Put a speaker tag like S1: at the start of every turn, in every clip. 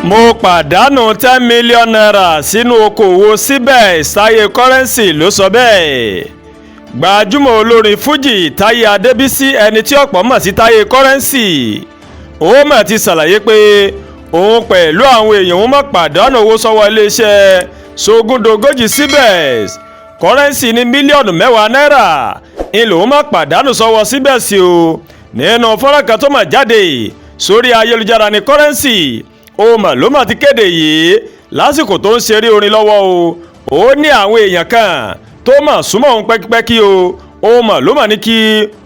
S1: mo pàdánù 10 million naira sínú okòwò Cbex. Táyé Currency ló sọ bẹ́ẹ̀. Gbajúmọ̀ olórin Fuji Táyé Adébísí, ẹni tí ọ̀pọ̀ mọ̀ sí Táyé Currency, ó mà ti ṣàlàyé pé òun pẹ̀lú àwọn èèyàn wọn máa pàdánù owó sọ́wọ́ iléeṣẹ́ sógúndogójì Cbex. Currency ní mílíọ̀nù 10 náírà ń lòun máa pàdánù sọ́wọ́ Cbex o. Nínú fọ́nrán kan tó máa jáde sórí ayélujára ní Currency ó mà ló mà ti kéde yìí lásìkò tó ń ṣeré orin lọ́wọ́ o. Ó ní àwọn èèyàn kan tó mà súnmọ́ òun pẹ́kípẹ́kí o. Ó mà ló mà ní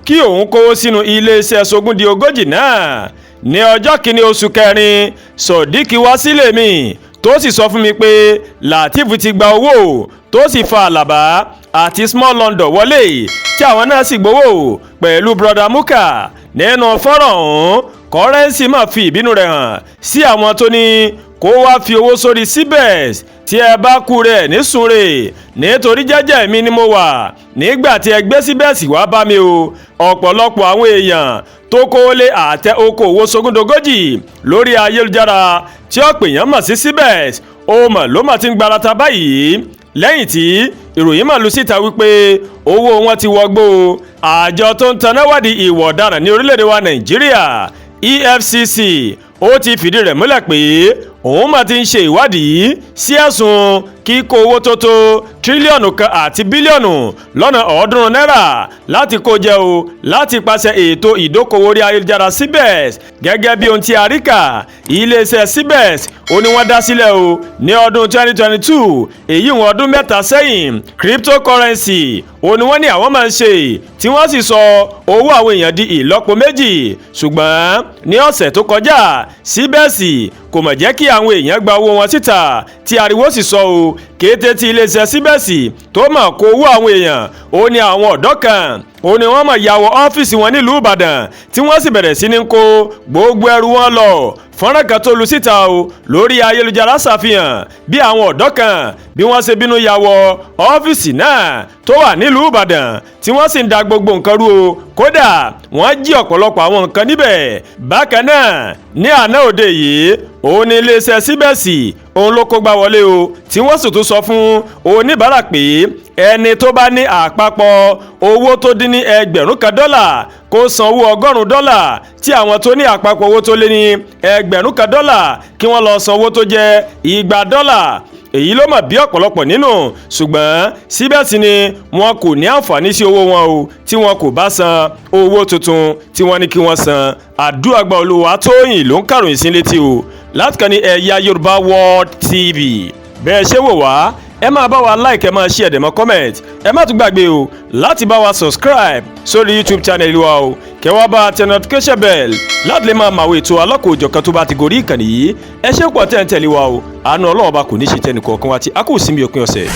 S1: kí òun kówó sínú iléeṣẹ́ sógúndogójì náà ní ọjọ́ kìíní oṣù kẹrin. Sodiq wá sílé mi tó sì sọ fún mi pé Lateef ti gba owó tó sì fa Àlàbá àti Small London wọlé tí àwọn náà sì gbowó pẹ̀lú broda Muka. Nínú fọ́nrán ọ̀hún, Currency máa fi ìbínú rẹ̀ hàn sí àwọn tó ní kó wá fi owó sórí Cbex tí ẹ bá kú rẹ̀ nísùnre nítorí jẹ́jẹ́ mi ni mo wà nígbà tí ẹ gbé Cbex wá bá mi o. Ọ̀pọ̀lọpọ̀ àwọn èèyàn tó kó lé àtẹ okòwò sógúndogójì lórí ayélujára tí ọ̀pọ̀ èèyàn mọ̀ sí Cbex ó mọ̀ ló mà ti ń gbarata báyìí lẹ́yìn tí ìròyìn mà lu síta wípé owó wọn ti wọgbó. Àjọ tó ń tanáwádìí ìwà ọ̀daràn ní orílẹ̀-èdè wa Nàìjíríà EFCC ó ti fìdí rẹ̀ múlẹ̀ pé òun mà ti ń ṣe ìwádìí sí ẹ̀sùn kíkó owó tó tó tírílíọ̀nù kan àti bílíọ̀nù lọ́nà 300 náírà láti kó jẹ o láti pàṣẹ ètò ìdókòwò orí ayélujára Cbex. Gẹ́gẹ́ bí ohun tí a rí kà, iléeṣẹ́ Cbex ó ní wọ́n dá sílẹ̀ o ní ọdún 2022, èyí wọn ọdún mẹ́ta sẹ́yìn. Cryptocurrency ó ní wọ́n ní àwọn máa ń ṣe tí wọ́n sì sọ owó àwọn èèyàn di ìlọ́po méjì. Ṣùgbọ́n ní ọ̀sẹ̀ tó kọjá Cbex kò mọ̀ jẹ́ kí àwọn èèyàn gba owó wọn síta tí ariwo sì sọ o. Kété tí iléeṣẹ́ Cbex tó mọ̀ kó owó àwọn èèyàn ó ní àwọn ọ̀dọ́ kan ó ní wọ́n mọ̀ ya wọ ọ́fíìsì wọn nílùú Ìbàdàn tí wọ́n sì bẹ̀rẹ̀ sí ní kó gbogbo ẹrù wọn lọ. Fọ́nrán kan tó lu síta o lórí ayélujára ṣàfihàn bí àwọn ọ̀dọ́ kan bí wọ́n ṣe bínú ya wọ ọ́fíìsì náà tó wà nílùú Ìbàdàn tí wọ́n sì ń da gbogbo nǹkan rú o. Kódà wọ́n jí ọ̀pọ̀lọpọ̀ àwọn nǹkan níbẹ̀. Bákan náà ní àná òde yìí òun ní iléeṣẹ́ Cbex òun ló kó gbá wọlé o tí wọ́n sì tún sọ fún oníbàárà pé ẹni tó bá ní àpapọ̀ owó tó dín ní $1000 kó san owó $100 tí àwọn tó ní àpapọ̀ owó tó lé ní $1000 kí wọ́n lọ san owó tó jẹ́ $200. Èyí ló mọ̀ bí ọ̀pọ̀lọpọ̀ nínú, ṣùgbọ́n Cbex ni wọn kò ní àǹfààní sí owó wọn o tí wọn kò bá san owó tuntun tí wọ́n ní kí wọ́n san. Àdúràgbà Olúwatóyìn ló ń kàròyìn sí létí o láti kàn ní Ẹ̀yà Yorùbá World TV. Bẹ́ẹ̀ ṣe wò wá, ẹ máa bá wa like, ẹ máa share, ẹ máa comment, ẹ má tún gbàgbé o láti bá wa subscribe sórí YouTube channel wa o kẹ́ wá bá tẹ notification bell láti lè máa màwé ètò alákòójọ̀kan tó bá ti gorí ìkànnì yìí. Ẹ ṣé pọ̀ tẹ́ ń tẹ̀lé wa o, àánú Ọlọ́run bá kò ní ṣe tẹnìkọ̀ọ̀kan wa tí a kò sí mi òpin ọ̀sẹ̀.